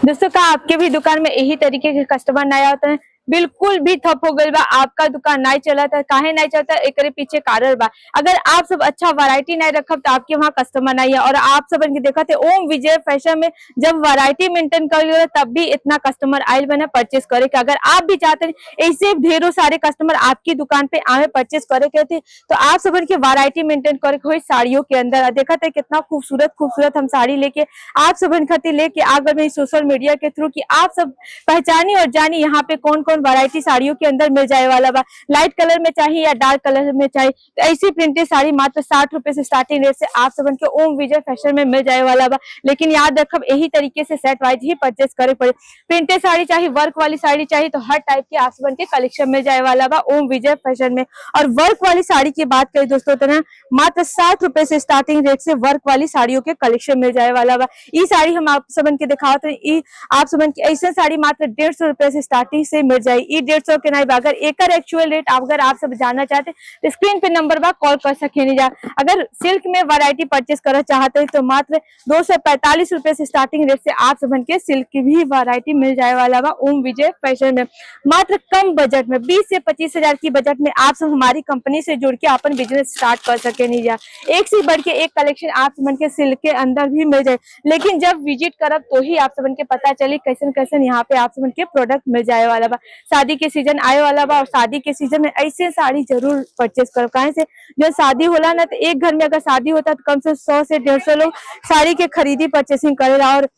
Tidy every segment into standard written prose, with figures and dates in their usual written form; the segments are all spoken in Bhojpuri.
दोस्तों का आपके भी दुकान में यही तरीके के कस्टमर नया होता है, बिल्कुल भी ठप हो गई बा, आपका दुकान नहीं चला था, काहे नहीं चलता एक पीछे कारण बा। अगर आप सब अच्छा वैरायटी नहीं रखब तो आपके वहाँ कस्टमर नहीं है। और आप सब देखा थे ओम विजय फैशन में जब वैरायटी मेंटेन कर तब भी इतना कस्टमर आयल बना परचेस करे के। अगर आप भी चाहते हैं ऐसे ढेरों सारे कस्टमर आपकी दुकान पे आए परचेस करे के थे तो आप सब की वैरायटी मेंटेन करे हुई साड़ियों के अंदर देखा थे कितना खूबसूरत खूबसूरत हम साड़ी लेके आप सब खातिर लेके आ गए सोशल मीडिया के थ्रू कि आप सब पहचानी और जानी यहाँ पे कौन कौन वैरायटी साड़ियों के अंदर मिल जाए वाला बा। लाइट कलर में चाहिए या डार्क कलर में चाहिए तो ऐसी प्रिंटेड साड़ी मात्र 60 रुपए से स्टार्टिंग रेट से आप सबन के ओम विजय फैशन में मिल जाए वाला बा। लेकिन याद रखब यही तरीके से सेट वाइज ही परचेस करे पड़े। प्रिंटेड साड़ी चाहिए, वर्क वाली साड़ी चाहिए तो हर टाइप के आप सबन के कलेक्शन मिल जाए वाला बा ओम विजय फैशन में। और वर्क वाली साड़ी की बात करें दोस्तों तो मात्र 60 रुपए से स्टार्टिंग रेट से वर्क वाली साड़ियों के कलेक्शन मिल जाए वाला बा। ये साड़ी हम आप सबन के दिखावत है, आप सबन की ऐसा साड़ी मात्र 150 रुपए से स्टार्टिंग से मिल जाए। 150 के नहीं बा। अगर एक एक्चुअल रेट अगर आप सब जानना चाहते तो स्क्रीन पे नंबर बा कॉल कर सके नहीं जा। अगर सिल्क में वैरायटी परचेस करना चाहते हैं तो मात्र 245 रुपए से स्टार्टिंग रेट से आप सबन के सिल्क की भी वैरायटी मिल जाए वाला बा ओम विजय फैशन में। मात्र कम बजट में 20 से 25 हजार की बजट में आप सब हमारी कंपनी से जुड़ के अपन बिजनेस स्टार्ट कर सके नहीं जा। एक से बढ़ के एक कलेक्शन आप सबन के सिल्क के अंदर भी मिल जाए। लेकिन जब विजिट करब तो ही आप सबन के पता चली कैसन कैसन यहाँ पे आप सबन के प्रोडक्ट मिल जाए वाला बा। शादी के सीजन आए वाला बा और शादी के सीजन में ऐसे साड़ी जरूर परचेस करो। काहे से जो शादी होला ना तो एक घर में अगर शादी होता तो कम से 100 से 150 लोग साड़ी के खरीदी परचेसिंग करेला। और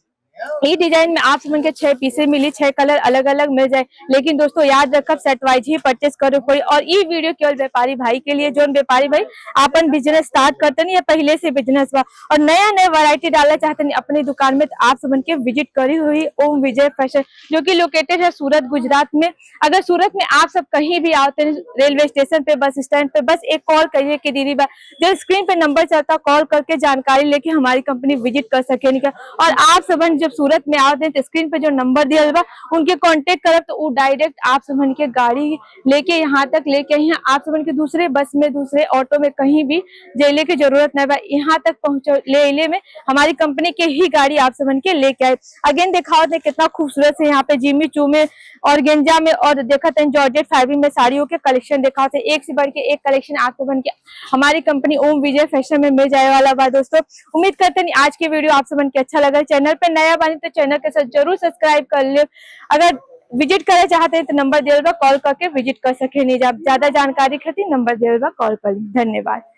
ये डिजाइन में आप सबन के 6 पीसे मिली, 6 कलर अलग अलग मिल जाए। लेकिन दोस्तों याद रखब सेट वाइज ही परचेस करो पड़ी। और ये वीडियो केवल व्यापारी भाई के लिए जो व्यापारी भाई अपन बिजनेस स्टार्ट करते नहीं या पहले से बिजनेस बा और नया नया वैरायटी डालना चाहते नहीं अपनी दुकान में तो आप सबन के विजिट करी हुई ओम विजय फैशन जो कि लोकेटेड है सूरत गुजरात में। अगर सूरत में आप सब कहीं भी आते हैं रेलवे स्टेशन पे, बस स्टैंड पे, बस एक कॉल करिए कि दीदी बा जो स्क्रीन पे नंबर चलता कॉल करके जानकारी लेके हमारी कंपनी विजिट कर सके नहीं। और आप सबन जब सूरत में आते हैं तो स्क्रीन पे जो नंबर दिया बा उनके कांटेक्ट करब तो वो डायरेक्ट आप सबन के गाड़ी लेके यहाँ तक लेके आई हैं। आप सबन के दूसरे बस में, दूसरे ऑटो में कहीं भी जेले की जरूरत नहीं बा। यहाँ तक पहुंचे ले में हमारी कंपनी के ही गाड़ी आप सबन के लेके आए। अगेन दिखाओ थे कितना खूबसूरत से यहाँ पे जिमी चू में और गेंजा में और देखा था जॉर्जेट फैब्रिक में साड़ियों के कलेक्शन दिखाओ थे। एक से बढ़ के एक कलेक्शन आप सबन के हमारी कंपनी ओम विजय फैशन में मिल जाए वाला बा। दोस्तों उम्मीद करते हैं आज की वीडियो आप सबन के अच्छा लगा। चैनल पे नया बने तो चैनल के साथ जरूर सब्सक्राइब कर ले। अगर विजिट करना चाहते हैं तो नंबर दिया कॉल करके विजिट कर सके नहीं। ज्यादा जानकारी खातिर नंबर दिया कॉल कर ली। धन्यवाद।